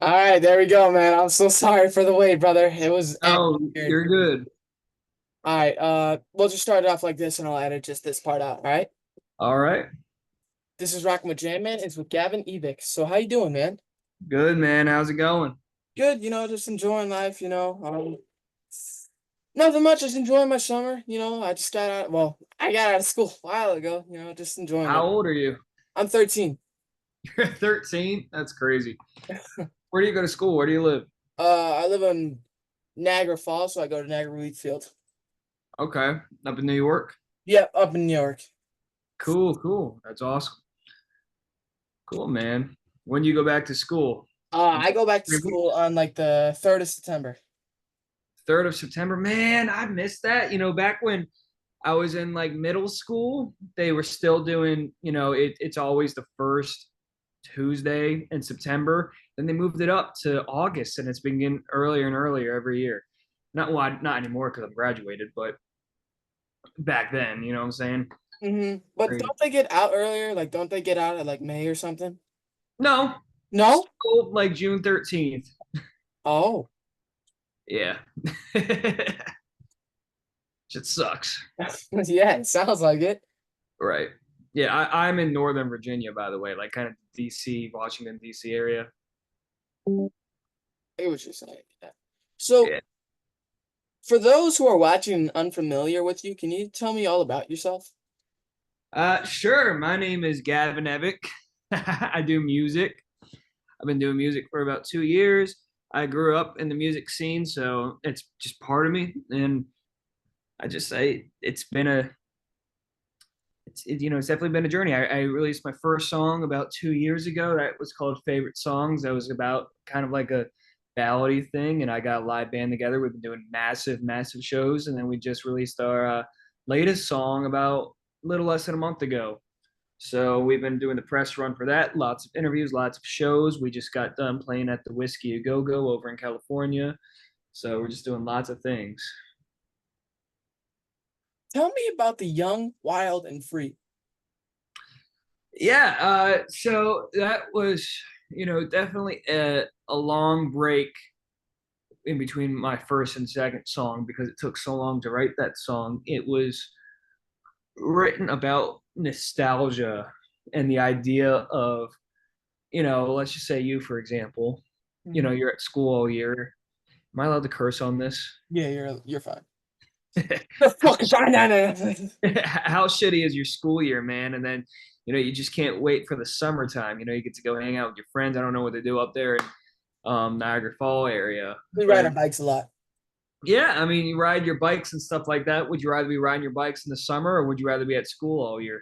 All right, there we go, man. I'm so sorry for the wait, brother. It was Oh, weird. you're good. All right, we'll just start it off like this, and I'll edit just this part out. All right. All right. This is Rockin' with Jam Man. It's with Gavin Evick. So how you doing, man? Good, man. How's it going? Good. Just enjoying life. Nothing much. Just enjoying my summer. I just got out. Well, I got out of school a while ago. Just enjoying How it. old are you? I'm 13. You're 13? That's crazy. Where do you go to school? Where do you live? I live in Niagara Falls, so I go to Niagara Wheatfield. Okay. Up in New York? Yep, up in New York. Cool, cool. That's awesome. Cool, man. When do you go back to school? In I go back to 3 weeks? school on like the 3rd of September. 3rd of September. Man, I missed that. Back when I was in like middle school, they were still doing, it's always the first Tuesday in September. Then they moved it up to August, and it's been getting earlier and earlier every year. Not anymore because I'm graduated, but back then, you know what I'm saying? But Crazy. don't they get out earlier? Like, don't they get out at like May or something? No, No? still like June 13th. Oh, Yeah. Shit sucks. yeah, it sounds like it. Right. Yeah, I'm in Northern Virginia, by the way, like kind of DC, Washington, DC area. I get what you're saying. Yeah. So, Yeah. for those who are watching and unfamiliar with you, can you tell me all about yourself? Sure. My name is Gavin Evick. I do music. I've been doing music for about 2 years. I grew up in the music scene, so it's just part of me. And I just say it's definitely been a journey. I released my first song about 2 years ago. That was called Favorite Songs. That was about kind of like a ballady thing, and I got a live band together. We've been doing massive, massive shows, and then we just released our latest song about a little less than a month ago. So we've been doing the press run for that. Lots of interviews, lots of shows. We just got done playing at the Whiskey A Go Go over in California. So we're just doing lots of things. Tell me about the young, wild, and free. Yeah. So that was, definitely a long break in between my first and second song because it took so long to write that song. It was written about nostalgia and the idea of, let's just say you, for example, Mhm. you're at school all year. Am I allowed to curse on this? Yeah, you're fine. The how, fuck is fine. No, no, no. how shitty is your school year, man? And then, you just can't wait for the summertime. You get to go hang out with your friends. I don't know what they do up there in Niagara Fall area, We ride but our bikes a lot. yeah, I mean, you ride your bikes and stuff like that. Would you rather be riding your bikes in the summer or would you rather be at school all year?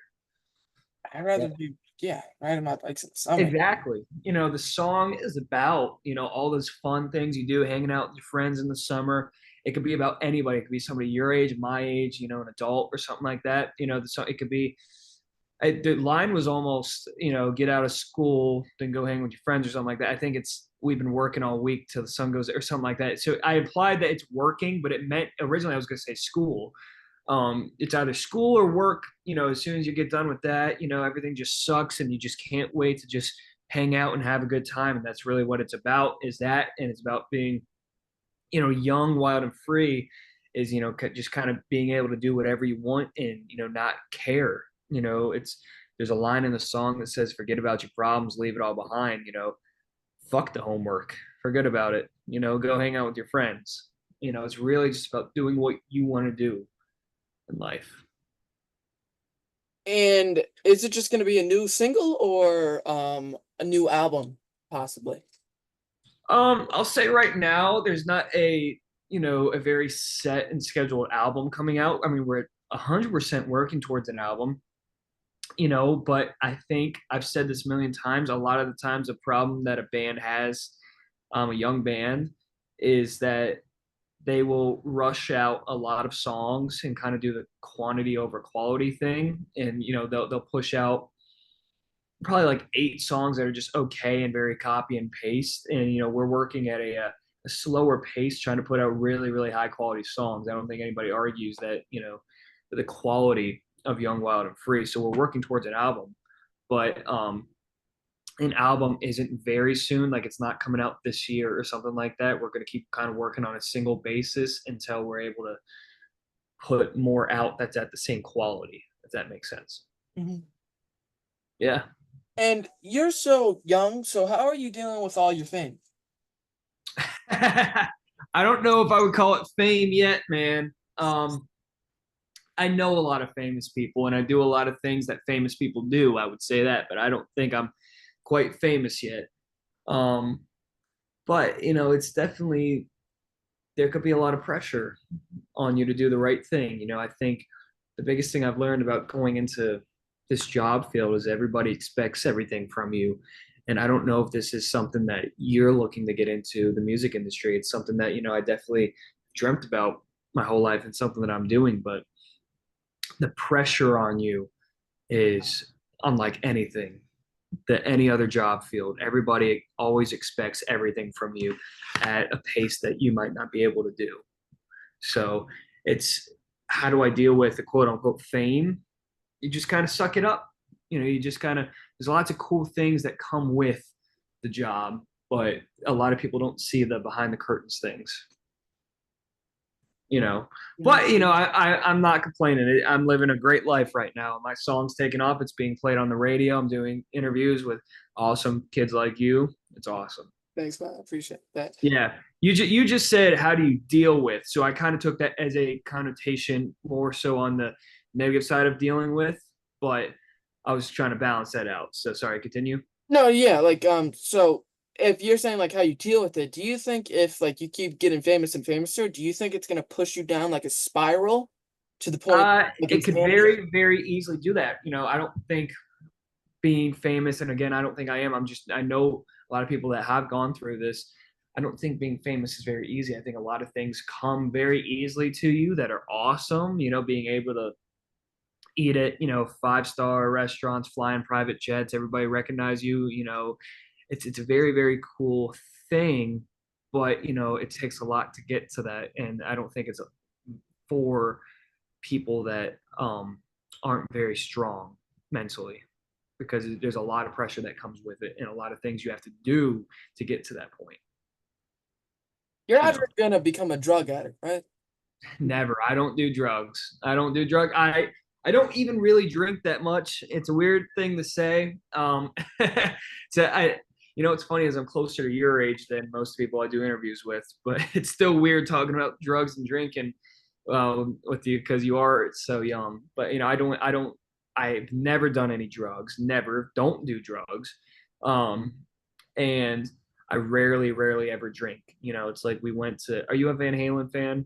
I'd rather be, yeah, riding my bikes in the summer. Exactly. The song is about, all those fun things you do, hanging out with your friends in the summer. It could be about anybody. It could be somebody your age, my age, an adult or something like that. It could be, the line was almost, get out of school, then go hang with your friends or something like that. I think we've been working all week till the sun goes or something like that. So I implied that it's working, but it meant originally I was going to say school. It's either school or work. As soon as you get done with that, everything just sucks and you just can't wait to just hang out and have a good time. And that's really what it's about, is that. And it's about being, young, wild, and free, is, just kind of being able to do whatever you want and, not care. There's a line in the song that says, forget about your problems, leave it all behind, fuck the homework, forget about it, go hang out with your friends. It's really just about doing what you want to do in life. And is it just going to be a new single or a new album, possibly? I'll say right now, there's not a very set and scheduled album coming out. I mean, we're at 100% working towards an album, but I think I've said this a million times. A lot of the times, the problem that a band has, a young band, is that they will rush out a lot of songs and kind of do the quantity over quality thing, and they'll push out probably like 8 songs that are just okay and very copy and paste. And we're working at a slower pace, trying to put out really, really high quality songs. I don't think anybody argues that the quality of Young, Wild, and Free. So we're working towards an album, but an album isn't very soon, like it's not coming out this year or something like that. We're going to keep kind of working on a single basis until we're able to put more out that's at the same quality, if that makes sense. Mhm. Yeah. And you're so young, so how are you dealing with all your fame? I don't know if I would call it fame yet, man. I know a lot of famous people and I do a lot of things that famous people do. I would say that, but I don't think I'm quite famous yet. Um, but it's definitely there could be a lot of pressure on you to do the right thing. I think the biggest thing I've learned about going into this job field is everybody expects everything from you. And I don't know if this is something that you're looking to get into the music industry. It's something that, I definitely dreamt about my whole life and something that I'm doing, but the pressure on you is unlike anything that any other job field. Everybody always expects everything from you at a pace that you might not be able to do. So it's how do I deal with the quote unquote fame? You just kind of suck it up. You just kind of, there's lots of cool things that come with the job, but a lot of people don't see the behind the curtains things, you know. Mhm. But I'm not complaining. I'm living a great life right now. My song's taking off. It's being played on the radio. I'm doing interviews with awesome kids like you. It's awesome. Thanks, man. I appreciate that. Yeah. You just said how do you deal with? So I kind of took that as a connotation more so on the negative side of dealing with, but I was trying to balance that out. So sorry, continue. No, yeah, like so if you're saying like how you deal with it, do you think if like you keep getting famous and famouser, do you think it's gonna push you down like a spiral to the point like It could insanity? very, very easily do that. I don't think being famous, and again, I don't think I am. I know a lot of people that have gone through this. I don't think being famous is very easy. I think a lot of things come very easily to you that are awesome. Being able to eat at, five-star restaurants, flying private jets, everybody recognize you. It's a very, very cool thing, but it takes a lot to get to that. And I don't think it's for people that aren't very strong mentally because there's a lot of pressure that comes with it and a lot of things you have to do to get to that point. You're You not know, just gonna become a drug addict, right? never. I don't do drugs. I don't do drug. I don't even really drink that much. It's a weird thing to say. So it's funny as I'm closer to your age than most people I do interviews with, but it's still weird talking about drugs and drinking with you because you are so young. But I've never done any drugs. Never. Don't do drugs. Um, and I rarely, rarely ever drink. It's like we went to. Are you a Van Halen fan?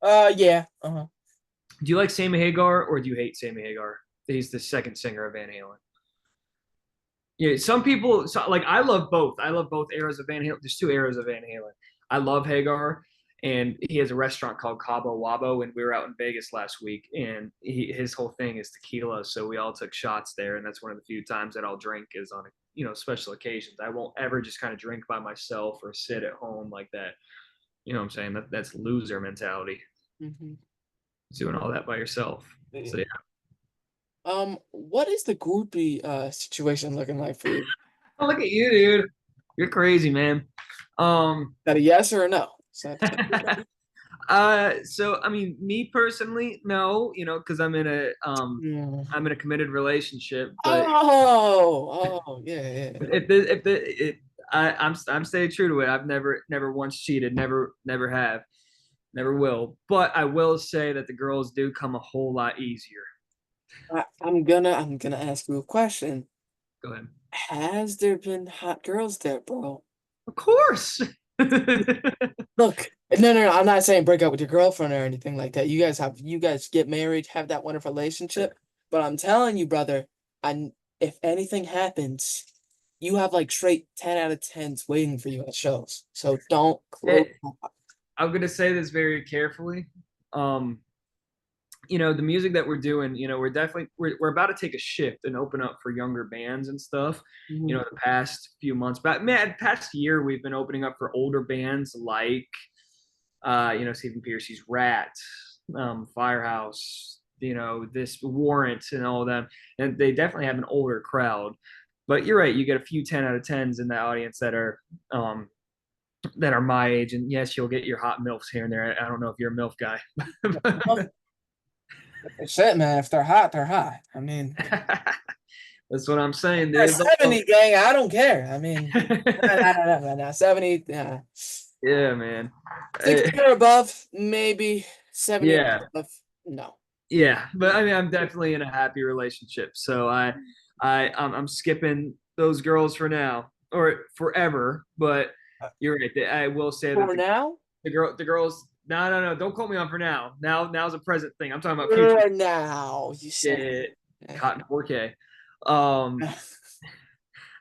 Yeah. Uh-huh. Do you like Sammy Hagar or do you hate Sammy Hagar? He's the second singer of Van Halen. Yeah, some people like I love both. I love both eras of Van Halen. There's two eras of Van Halen. I love Hagar, and he has a restaurant called Cabo Wabo, and we were out in Vegas last week, and his whole thing is tequila. So we all took shots there, and that's one of the few times that I'll drink is on special occasions. I won't ever just kind of drink by myself or sit at home like that. You know what I'm saying? That's loser mentality. Hmm. Doing all that by yourself. So yeah. What is the groupie situation looking like for you? Oh, look at you, dude. You're crazy, man. Um, That a yes or a no? So, so I mean, me personally, no, because mm. I'm in a committed relationship. But Oh, yeah, yeah. if the it, I'm staying true to it. I've never once cheated. Never have. Never will. But I will say that the girls do come a whole lot easier. I'm gonna ask you a question. Go ahead. Has there been hot girls there, bro? Of course. Look, no, I'm not saying break up with your girlfriend or anything like that. You guys get married, have that wonderful relationship. But I'm telling you, brother, I if anything happens, you have like straight 10 out of 10s waiting for you at shows. So don't close. It, I'm gonna say this very carefully. Um, the music that we're doing, we're about to take a shift and open up for younger bands and stuff. Mhm. The past few months, but man, past year we've been opening up for older bands like Stephen Piercy's Rat, Firehouse, this Warrant and all of them. And they definitely have an older crowd. But you're right. You get a few 10 out of 10s in the audience that are my age. And yes, you'll get your hot MILFs here and there. I don't know if you're a MILF guy. Well, shit, man. If they're hot, they're hot. I mean, That's what I'm saying, they're dude. 70 gang. I don't care. I mean, no, 70. Yeah. Yeah, man. 60 or above, maybe. 70 or Yeah, above, no. yeah. But I mean, I'm definitely in a happy relationship, so I'm skipping those girls for now or forever. But you're right. I will say that For now? the girls. No, no, no. Don't quote me on for now. Now's a present thing. I'm talking about future. For now, you said. Shit, Cotton 4K. Um,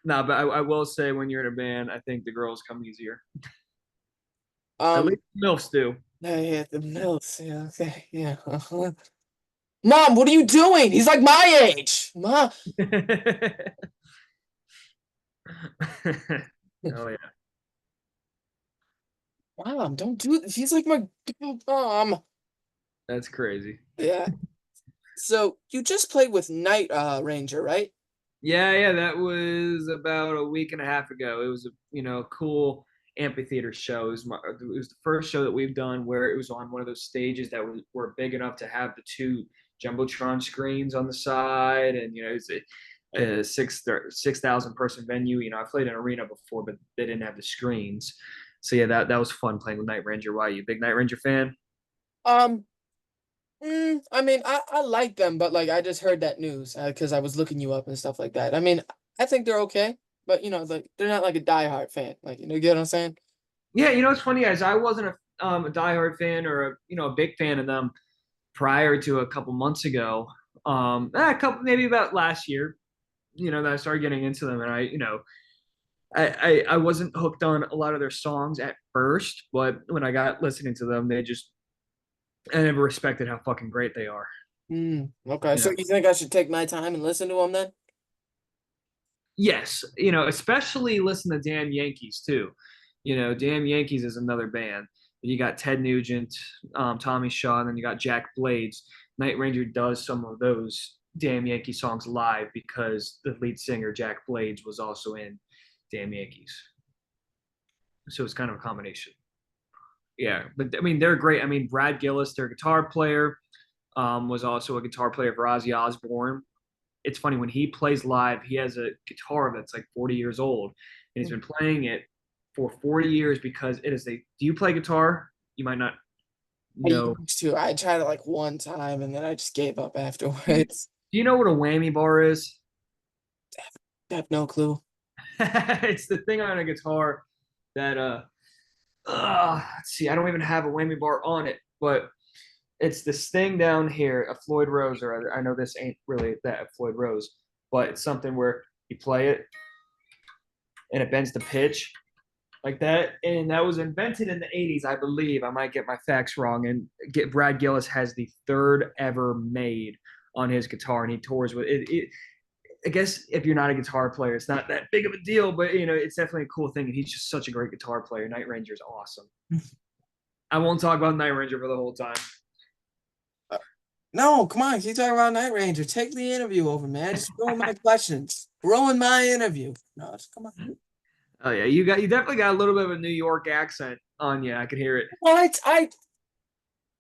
no, but I will say when you're in a band, I think the girls come easier. At Um, least MILFs do. yeah, the milks. Yeah, okay, yeah. Mom, what are you doing? He's like my age. Mom. Oh yeah, Mom, don't do this. He's like my mom. that's crazy. Yeah. So you just played with Night Ranger, right? Yeah, yeah, that was about a week and a half ago. It was a cool amphitheater show. It was the first show that we've done where it was on one of those stages that were big enough to have the two jumbotron screens on the side, and it's a 6,000 person venue. I played an arena before, but they didn't have the screens. So yeah, that was fun playing with Night Ranger. Why, you a big Night Ranger fan? Um, I mean, I like them, but like I just heard that news because I was looking you up and stuff like that. I mean, I think they're okay, but like they're not like a diehard fan. Like, you get what I'm saying? Yeah, it's funny as I wasn't a diehard fan or a big fan of them prior to a couple months ago. A couple maybe about last year, that I started getting into them, and I wasn't hooked on a lot of their songs at first, but when I got listening to them, I never respected how fucking great they are. Okay. You So know, you think I should take my time and listen to them then? yes, especially listen to Damn Yankees too. Damn Yankees is another band. You got Ted Nugent, Tommy Shaw, and then you got Jack Blades. Night Ranger does some of those Damn Yankee songs live because the lead singer Jack Blades was also in Damn Yankees, so it's kind of a combination. Yeah, but I mean they're great. I mean Brad Gillis, their guitar player, was also a guitar player for Ozzy Osbourne. It's funny when he plays live, he has a guitar that's like 40 years old, and he's been playing it for 40 years because it is a. Do you play guitar? You might not I know. used to. I tried it like one time and then I just gave up Do you, afterwards. do you know what a whammy bar is? I have no clue. It's the thing on a guitar that let's see, I don't even have a whammy bar on it, but it's this thing down here, a Floyd Rose, or I know this ain't really that Floyd Rose, but it's something where you play it and it bends the pitch like that. And that was invented in the 80s, I believe. I might get my facts wrong. And Brad Gillis has the third ever made on his guitar, and he tours with it. I guess if you're not a guitar player, it's not that big of a deal, but it's definitely a cool thing. And he's just such a great guitar player. Night Ranger is awesome. I won't talk about Night Ranger for the whole time. No, come on. Keep talking about Night Ranger. Take the interview over, man. Just ruin my questions. Ruin my interview. No, just come on. Oh yeah, you definitely got a little bit of a New York accent on you. I could hear it. What?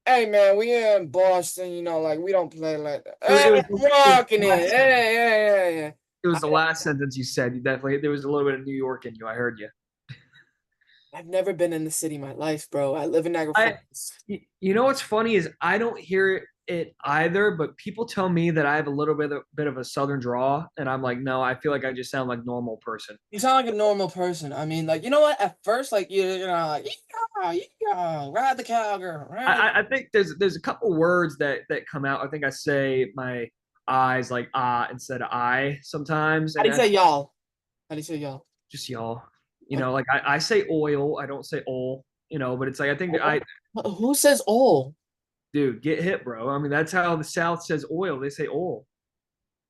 Hey, man, we in Boston, like, we don't play like that. It, Hey, it was I'm walking in. Hey, hey. it was the last sentence you said. You definitely there was a little bit of New York in you. I heard you. I've never been in the city in my life, bro. I live in Niagara I Falls. you know what's funny is I don't hear it either, but people tell me that I have a little bit of a southern draw, and I'm like, no, I feel like I just sound like a normal person. You sound like a normal person. I mean, like, you know what? At first, like, like, yeah, yeah, ride the cowgirl, ride. I think there's a couple words that come out. I think I say my eyes like instead of I sometimes, How do and you I say y'all? How do you say y'all? just y'all. Like I say oil, I don't say ol. But it's like I think that I Who says all? dude get hit, bro. I mean that's how the South says oil. They say oil.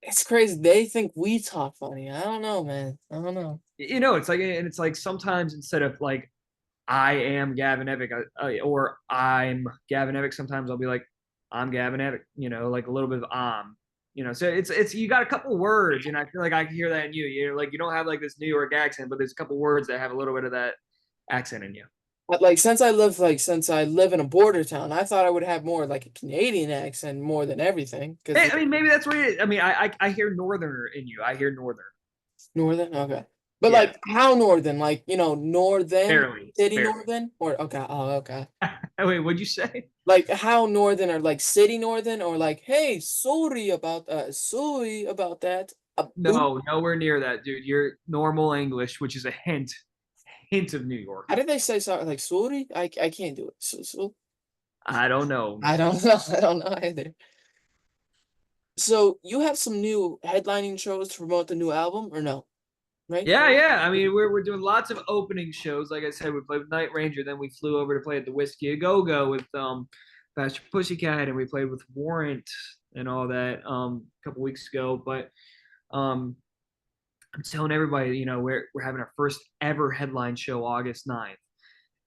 It's crazy. They think we talk funny. I don't know, man. I don't know. It's like sometimes instead of like I am Gavin Evick or I'm Gavin Evick, sometimes I'll be like I'm Gavin Evick. Like a little bit of So it's you got a couple words, and I feel like I can hear that in you. You're like you don't have like this New York accent, but there's a couple words that have a little bit of that accent in you. But since I live in a border town, I thought I would have more like a Canadian accent more than everything because I mean, maybe that's what it is. I mean, I hear Northerner in you. I hear Northern. northern. Okay, but Yeah, like how northern? Like northern barely, city barely. northern or okay? Oh, okay. Wait, what'd you say? Like how northern or like city northern or like hey, sorry about that. Oop. No, nowhere near that, dude. You're normal English, which is a hint of New York. How did they say sorry? Like sorry? I can't do it. I don't know. I don't know. I don't know either. So you have some new headlining shows to promote the new album or no? Right? Yeah, yeah. I mean, we're doing lots of opening shows. Like I said, we played with Night Ranger, then we flew over to play at the Whiskey A Go Go with Faster Pussycat, and we played with Warrant and all that a couple weeks ago. But um, I'm telling everybody, we're having our first ever headline show August 9th,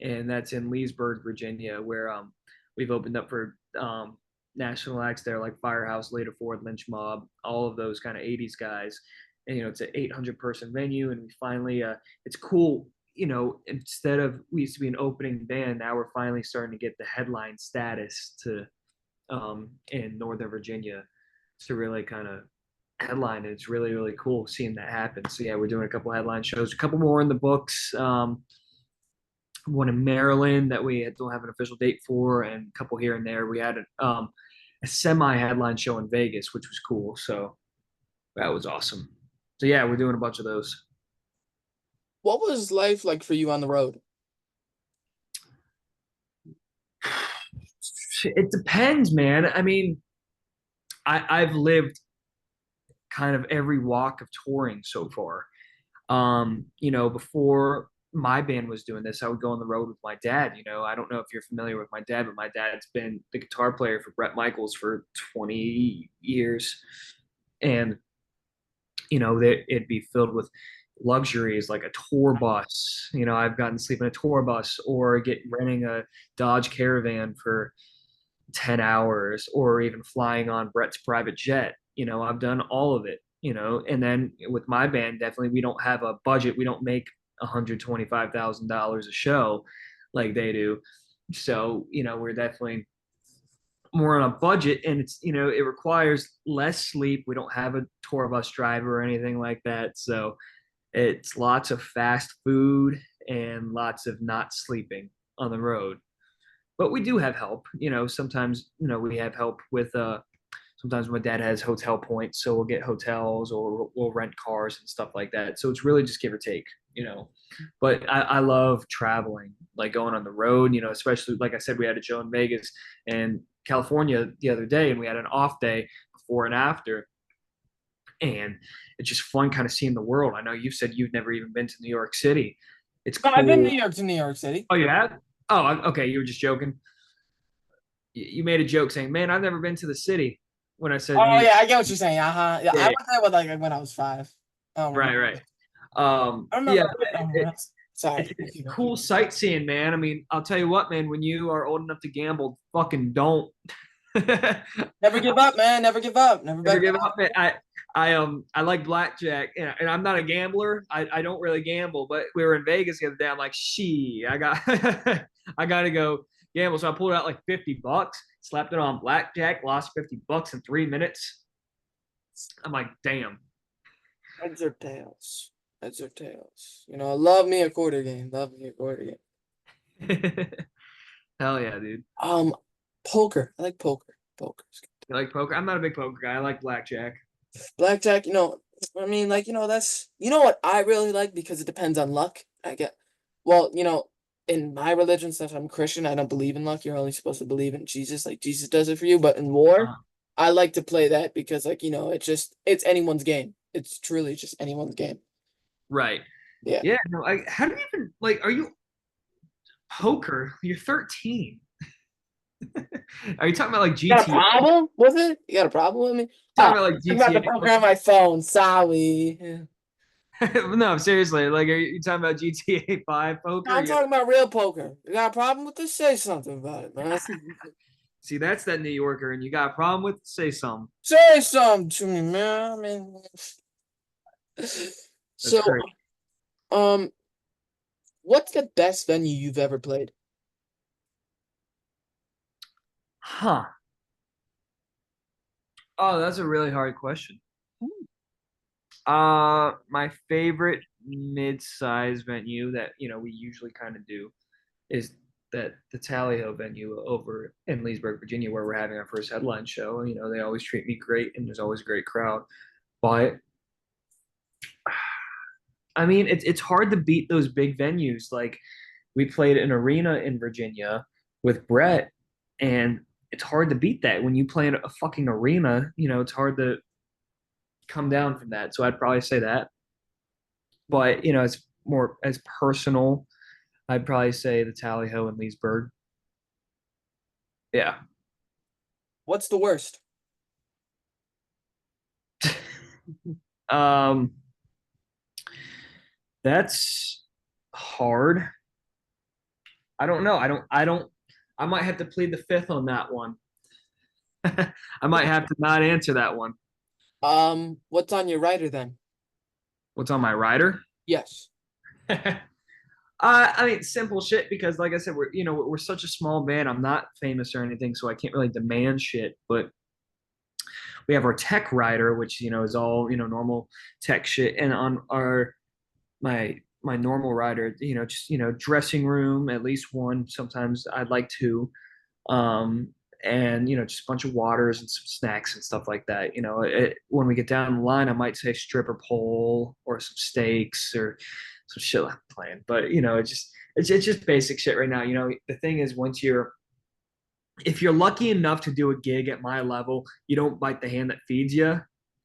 and that's in Leesburg, Virginia, where we've opened up for national acts there like Firehouse, Leda Ford, Lynch Mob, all of those kind of 80s guys. And it's an 800 person venue, and we finally it's cool. Instead of we used to be an opening band, now we're finally starting to get the headline status to in Northern Virginia to really kind of headline. It's really really cool seeing that happen. So yeah, we're doing a couple headline shows, a couple more in the books. One in Maryland that we don't have an official date for, and a couple here and there. We had a semi headline show in Vegas, which was cool. So that was awesome. So yeah, we're doing a bunch of those. What was life like for you on the road? It depends, man. I mean, I've lived kind of every walk of touring so far. Before my band was doing this, I would go on the road with my dad. I don't know if you're familiar with my dad, but my dad's been the guitar player for Bret Michaels for 20 years. And, it'd be filled with luxuries like a tour bus. I've gotten to sleep in a tour bus or get renting a Dodge Caravan for 10 hours or even flying on Brett's private jet. I've done all of it, and then with my band, definitely we don't have a budget. We don't make $125,000 a show like they do. So, we're definitely more on a budget, and it requires less sleep. We don't have a tour bus driver or anything like that. So it's lots of fast food and lots of not sleeping on the road. But we do have help. Sometimes, we have help with sometimes my dad has hotel points, so we'll get hotels or we'll rent cars and stuff like that. So it's really just give or take. But I love traveling, like going on the road, especially like I said, we had a show in Vegas and California the other day, and we had an off day before and after. And it's just fun kind of seeing the world. I know you said you've never even been to New York City. It's No, I've been cool. to New York City. Oh, you have? Oh, okay. You were just joking. You made a joke saying, "Man, I've never been to the city." When I said Oh New York, yeah, I get what you're saying. Uh-huh. Yeah, I yeah, went there with like when I was 5. I don't right, remember. right. I Yeah, remember. I don't remember. Sorry. it's cool sightseeing, man. I mean, I'll tell you what, man. When you are old enough to gamble, fucking don't. Never give up, man. Never give up. Never Never back give down. up. I like blackjack, and I'm not a gambler. I don't really gamble, but we were in Vegas the other day. I'm like, I got I got to go gamble. So I pulled out like $50, slapped it on blackjack, lost $50 in 3 minutes. I'm like, damn. Heads or tails. Heads or tails. Love me a quarter game. Love me a quarter game. Hell yeah, dude. Poker. I like poker. Poker's good. You like poker? I'm not a big poker guy. I like blackjack. Blackjack, I mean, like, that's what I really like because it depends on luck. Well, in my religion, since I'm Christian, I don't believe in luck. You're only supposed to believe in Jesus, like Jesus does it for you. But in war, Uh, I like to play that because, like, it's anyone's game. It's truly just anyone's game. right. Yeah. Yeah. No. How do you even like? Are you poker? You're 13. Are you talking about like Got a GTA? problem with it? You got a problem with me? Talking about like I'm about to GTA? poker on my phone. Sorry. Yeah. No, seriously. Like, are you talking about GTA 5 poker? I'm talking about real poker. You got a problem with this? Say something about it, man. See, that's that New Yorker, and you got a problem with? Say something. Say something to me, man. I mean, That's so, great. um, what's the best venue you've ever played? Huh. Oh, that's a really hard question. My favorite mid-size venue that we usually kind of do is that the Tally Ho venue over in Leesburg, Virginia, where we're having our first headline show. They always treat me great, and there's always a great crowd. But I mean, it's hard to beat those big venues. Like we played an arena in Virginia with Brett, and it's hard to beat that when you play in a fucking arena. It's hard to come down from that. So I'd probably say that. But it's more as personal. I'd probably say the Tally Ho in Leesburg. Yeah. What's the worst? Um, that's hard. I don't know. I might have to plead the fifth on that one. I might have to not answer that one. What's on your writer then? What's on my rider? Yes. I mean, simple shit because, like I said, we're such a small band. I'm not famous or anything, so I can't really demand shit. But we have our tech rider, which is all normal tech shit, and on our my normal rider, just dressing room at least one. Sometimes I'd like two, um, and just a bunch of waters and some snacks and stuff like that. When we get down the line, I might say stripper pole or some steaks or some shit I'm playing. But it's just basic shit right now. The thing is, if you're lucky enough to do a gig at my level, you don't bite the hand that feeds you,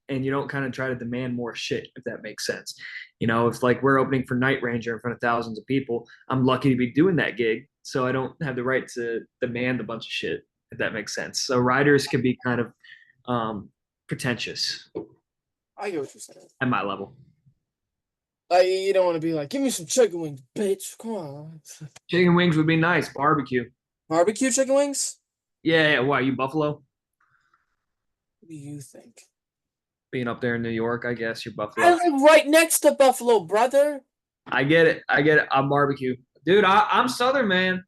and you don't kind of try to demand more shit, if that makes sense. If like we're opening for Night Ranger in front of thousands of people, I'm lucky to be doing that gig, so I don't have the right to demand a bunch of shit, if that makes sense. So riders can be kind of pretentious I get what you're saying. at my level. Like you don't want to be like, give me some chicken wings, bitch. Come on. Chicken wings would be nice. Barbecue. Barbecue chicken wings? Yeah, yeah. Why, you Buffalo? What do you think? Being up there in New York, I guess you're I Buffalo. live right next to Buffalo, brother. I get it. I get it. I'm barbecue. Dude, I'm Southern, man.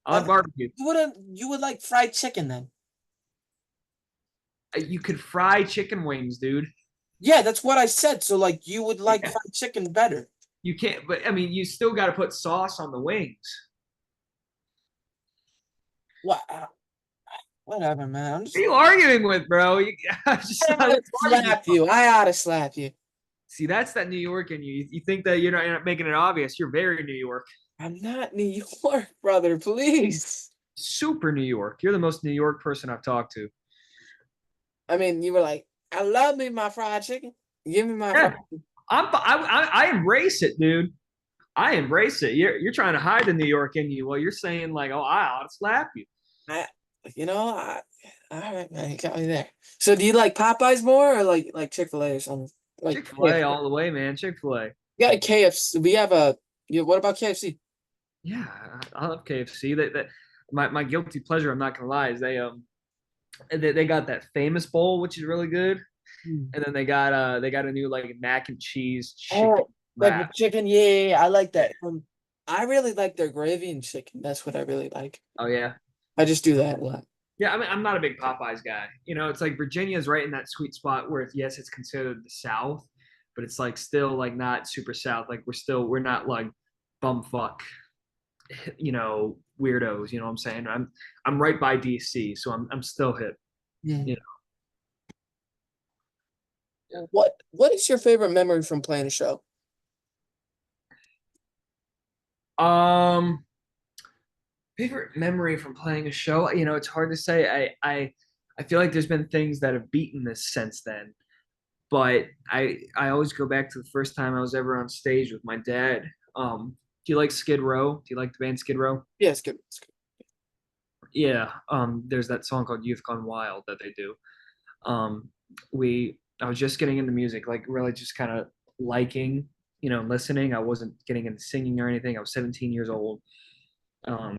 I I like barbecue. you would like fried chicken then. You could fry chicken wings, dude. Yeah, that's what I said. So like you would like Yeah. fried chicken better. You can't, but I mean, you still got to put sauce on the wings. What? Whatever, man. What are you arguing with, bro? I'm just I not oughta arguing. slap you. I oughta slap you. See, that's that New York in you. You think that you're not making it obvious. You're very New York. I'm not New York, brother. Please. Super New York. You're the most New York person I've talked to. I mean, you were like, I love me my fried chicken. Give me my fried. Yeah, I embrace it, dude. I embrace it. You're trying to hide the New York in you. Well, you're saying like, oh, I ought to slap you. I, all right, man. You got me there. So, do you like Popeyes more or like Chick-fil-A or something? Like Chick-fil-A KFC? all the way, man. Chick-fil-A. We got a KFC. We have a. What about KFC? Yeah, I love KFC. That my guilty pleasure. I'm not gonna lie. Is they got that famous bowl, which is really good, Hmm. and then they got a new like mac and cheese chicken Oh, like with wrap. chicken. Yeah, yeah, yeah, I like that. I really like their gravy and chicken. That's what I really like. Oh yeah, I just do that a lot. yeah. I mean, I'm not a big Popeyes guy. It's like Virginia's right in that sweet spot where yes, it's considered the South, but it's like still like not super South. Like we're not like bumfuck, weirdos. You know what I'm saying? I'm right by DC, so I'm still hip. Hmm. You What is your favorite memory from playing a show? know. Favorite memory from playing a show? It's hard to say. I feel like there's been things that have beaten this since then, but I always go back to the first time I was ever on stage with my dad. Do you like Skid Row? Do you like the band Skid Row? Yeah, it's good. It's good. Yeah. There's that song called Youth Gone Wild that they do. Um, we I was just getting into music, like really just kind of liking, listening. I wasn't getting into singing or anything. I was 17 years old. Um,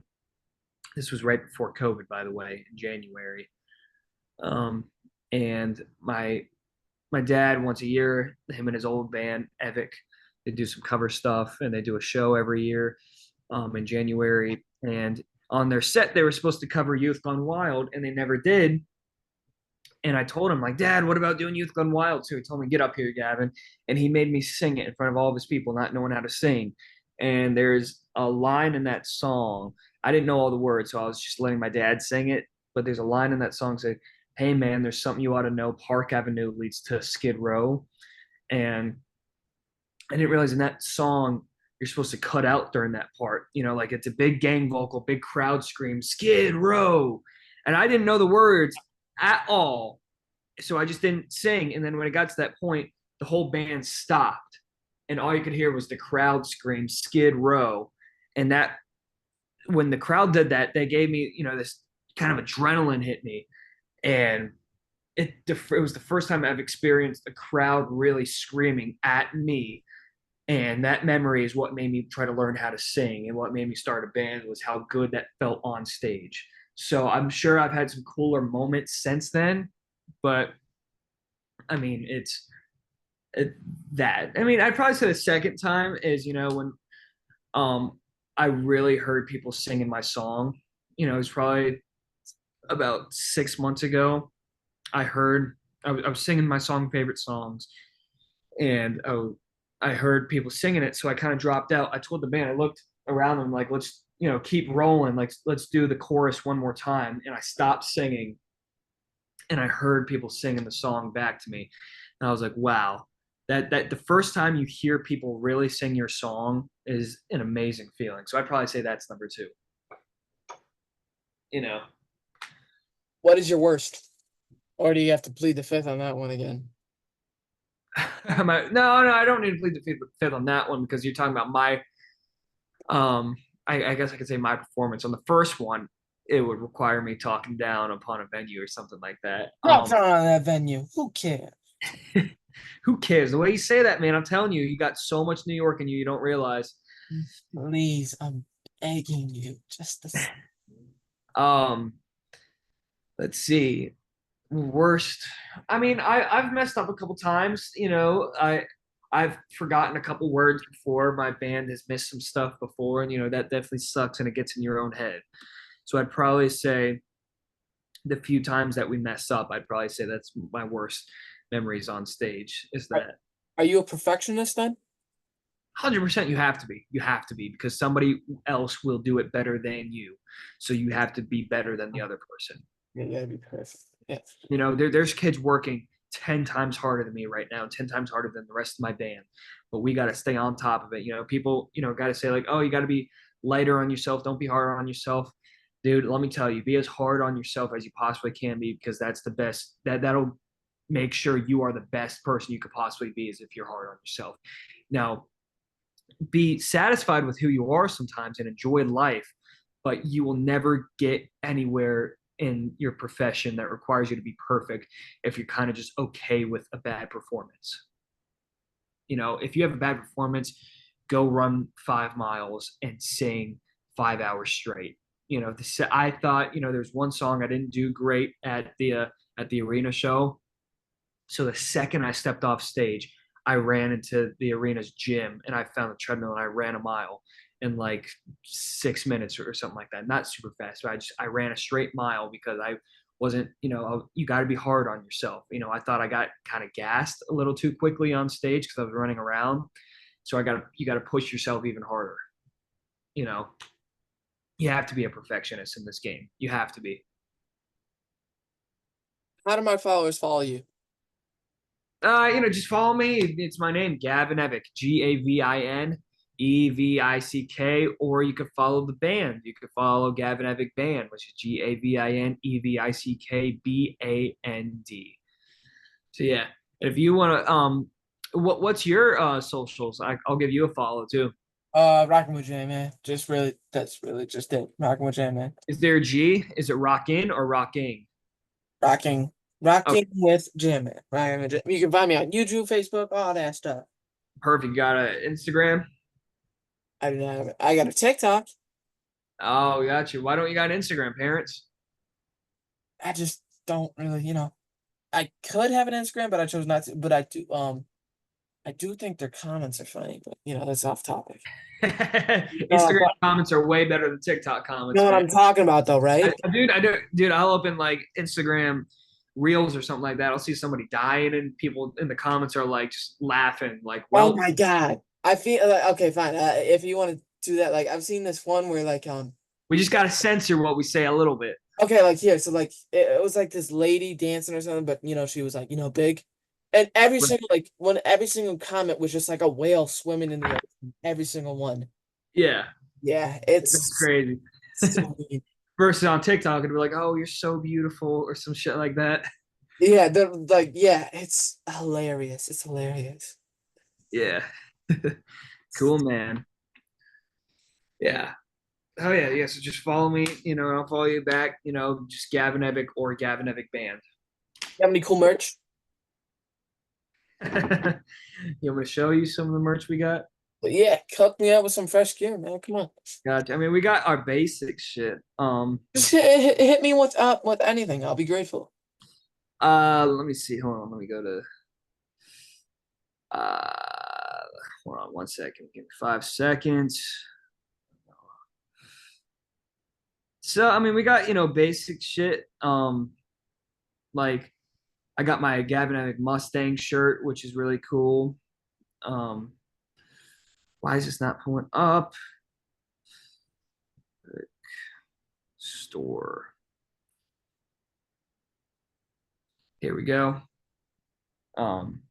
This was right before COVID, by the way, in January. Um, and my dad once a year, him and his old band Evick, they do some cover stuff and they do a show every year in January. And on their set, they were supposed to cover Youth Gone Wild, and they never did. And I told him, like, Dad, what about doing Youth Gone Wild too? He told me, get up here, Gavin. And he made me sing it in front of all of his people, not knowing how to sing. And there's a line in that song. I didn't know all the words, so I was just letting my dad sing it. But there's a line in that song say, hey man, there's something you ought to know. Park Avenue leads to Skid Row. And I didn't realize in that song you're supposed to cut out during that part. You know, like it's a big gang vocal, big crowd scream, Skid Row. And I didn't know the words at all. So I just didn't sing. And then when it got to that point, the whole band stopped. And all you could hear was the crowd scream, Skid Row. And that, when the crowd did that, they gave me, you know, this kind of adrenaline hit me. And it was the first time I've experienced a crowd really screaming at me. And that memory is what made me try to learn how to sing, and what made me start a band was how good that felt on stage. So I'm sure I've had some cooler moments since then, but I mean, that. I mean, I'd probably say the second time is, you know, when I really heard people singing my song. You know, it was probably about 6 months ago. I was singing my favorite songs, and I heard people singing it, so I kind of dropped out. I told the band, I looked around them like, let's, you know, keep rolling, like let's do the chorus one more time, and I stopped singing, and I heard people singing the song back to me, and I was like, wow, that the first time you hear people really sing your song is an amazing feeling. So I'd probably say that's number two. You know, What is your worst? Or do you have to plead the fifth on that one again? no, I don't need to plead the fifth on that one because you're talking about my I guess I could say my performance on the first one. It would require me talking down upon a venue or something like that. Not on that venue. Who cares? Who cares? The way you say that, man, I'm telling you, you got so much New York in you, you don't realize. Please, I'm begging you. Just a Um, let's see. Worst. I mean, I've messed up a couple times. You know, I've forgotten a couple words before. My band has missed some stuff before, and you know that definitely sucks, and it gets in your own head. So I'd probably say the few times that we mess up, I'd probably say that's my worst memories on stage. Is that Are you a perfectionist then? 100%? You have to be because somebody else will do it better than you. So you have to be better than the other person. Yeah, you gotta be perfect. Yeah. You know, there's kids working 10 times harder than me right now, 10 times harder than the rest of my band. But we got to stay on top of it. You know, people, you know, got to say, like, oh, you got to be lighter on yourself. Don't be harder on yourself. Dude, let me tell you, be as hard on yourself as you possibly can be because that's the best. That'll make sure you are the best person you could possibly be is if you're hard on yourself. Now, be satisfied with who you are sometimes and enjoy life, but you will never get anywhere in your profession that requires you to be perfect if you're kind of just okay with a bad performance. You know, if you have a bad performance, go run 5 miles and sing 5 hours straight. You know, I thought, you know, there's one song I didn't do great at the arena show. So the second I stepped off stage, I ran into the arena's gym and I found the treadmill and I ran a mile in like 6 minutes or something like that. Not super fast, but I ran a straight mile because I wasn't, you know, you got to be hard on yourself. You know, I thought I got kind of gassed a little too quickly on stage because I was running around. So you got to push yourself even harder. You know, you have to be a perfectionist in this game. You have to be. How do my followers follow you? You know, just follow me. It's my name, Gavin Evick, GavinEvick, or you could follow the band. You could follow Gavin Evick Band, which is GavinEvickBand. So yeah, if you want to, what's your socials? I'll give you a follow too. Rocking with Jam, man. That's really just it. Rocking with Jam, man. Is there a G? Is it rockin' or rocking? Rocking, Okay, rocking with Jam, man. Rocking with Jam. You can find me on YouTube, Facebook, all that stuff. perfect. Got a Instagram? I do not have it. I got a TikTok. Oh, got you. Why don't you got Instagram, parents? I just don't really, I could have an Instagram, but I chose not to. But I do think their comments are funny, but that's off topic. Instagram comments are way better than TikTok You know comments, what man. I'm talking about, though, right? I do, dude. I'll open like Instagram reels or something like that. I'll see somebody dying, and people in the comments are like just laughing, like, Oh "Well, my God. I feel like, okay, fine. If you want to do that, like I've seen this one where we just got to censor what we say a little bit." okay, like here, so like it was like this lady dancing or something, but she was like, big. And every single every single comment was just like a whale swimming in the ocean. Every single one. Yeah, Yeah, that's it's crazy. so mean. Versus on TikTok, it'd be like, "Oh, you're so beautiful" or some shit like that. Yeah, it's hilarious. It's hilarious. Yeah, cool, man. Yeah. Oh yeah, yeah. So just follow me, and I'll follow you back. Just Gavin Evick or Gavin Evick Band. You have any cool merch? You want me to show you some of the merch we got? But yeah, cook me up with some fresh gear, man. Come on. Gotcha. I mean, we got our basic shit. Just hit me with anything. I'll be grateful. Let me see. Hold on. Let me go to. Uh, hold on 1 second. Give me 5 seconds. So I mean, we got basic shit. Like I got my Gavin Evick Mustang shirt, which is really cool. Um, why is this not pulling up? Store. Here we go. Um,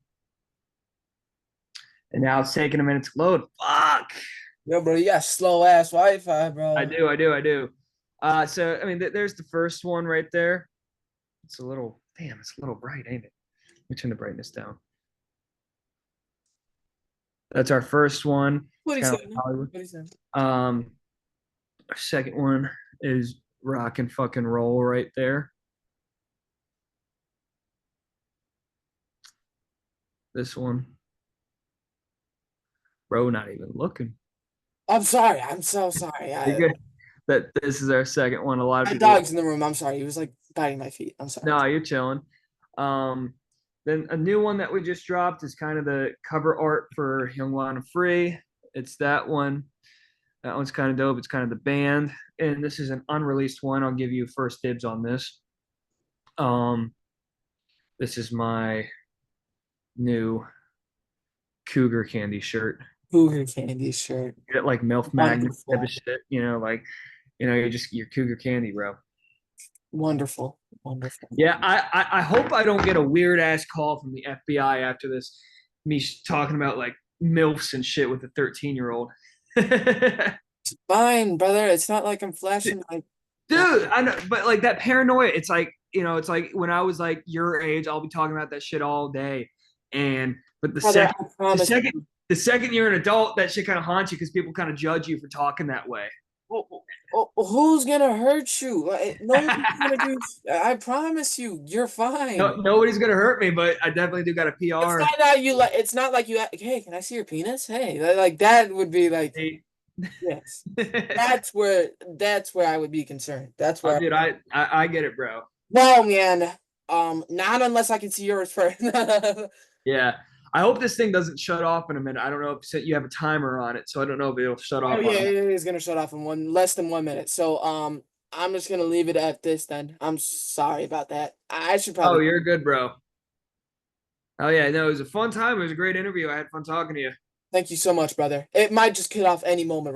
and now it's taking a minute to load. Fuck. Yo, bro, you got slow ass Wi-Fi, I bro. do, I do, I do. So I mean, there's the first one right there. It's a little, damn, it's a little bright, ain't it? Let me turn the brightness down. That's our first one. What It's he kind of said? like Hollywood. What he said? Um, our second one is rock and fucking roll right there. This one, bro, not even looking. I'm sorry. I'm so sorry. You good? That this is our second one. A lot of My people. dog's in the room. I'm sorry. He was like biting my feet. I'm sorry. No, you're chilling. Um, then a new one that we just dropped is kind of the cover art for Young Wild and Free. It's that one. That one's kind of dope. It's kind of the band, and this is an unreleased one. I'll give you first dibs on this. Um, this is my new Cougar Candy shirt. Cougar candy shirt. Get like MILF Magnet type Wonderful. of shit. Like you're Cougar Candy, bro. Wonderful. Wonderful. Yeah, I hope I don't get a weird ass call from the FBI after this. Me talking about like MILFs and shit with a 13-year-old. Fine, brother. It's not like I'm flashing my. Dude, I know, but like that paranoia, it's like, it's like when I was like your age, I'll be talking about that shit all day. But the Brother, second, I the promise second, you. the second you're an adult, that shit kind of haunts you because people kind of judge you for talking that way. Who's gonna hurt you? Like, no one's gonna do. I promise you, you're No, fine. nobody's gonna hurt me, but I definitely do got a It's PR. not that you like. It's not like you. Hey, can I see your penis? Hey, like that would be like Hey. yes. That's where I would be concerned. That's Oh, where. dude, I get it, bro. No, man. Not unless I can see yours first. Yeah. I hope this thing doesn't shut off in a minute. I don't know if you have a timer on it, so I don't know if it'll shut Oh off yeah, on. it is gonna shut off in less than 1 minute. So I'm just gonna leave it at this then. I'm sorry about that. I should Oh, probably. you're good, bro. Oh yeah, no, it was a fun time. It was a great interview. I had fun talking to you. Thank you so much, brother. It might just cut off any moment.